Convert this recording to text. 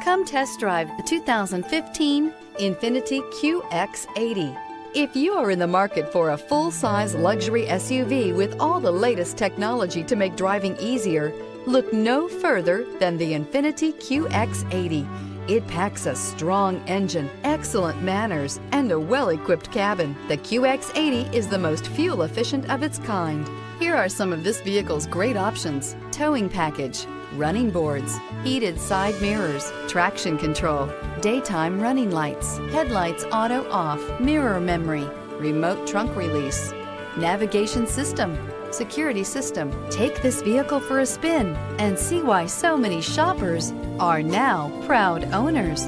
Come test drive the 2015 INFINITI QX80. If you are in the market for a full-size luxury SUV with all the latest technology to make driving easier, look no further than the INFINITI QX80. It packs a strong engine, excellent manners, and a well-equipped cabin. The QX80 is the most fuel-efficient of its kind. Here are some of this vehicle's great options: towing package, running boards, heated side mirrors, traction control, daytime running lights, headlights auto off, mirror memory, remote trunk release, navigation system, security system. Take this vehicle for a spin and see why so many shoppers are now proud owners.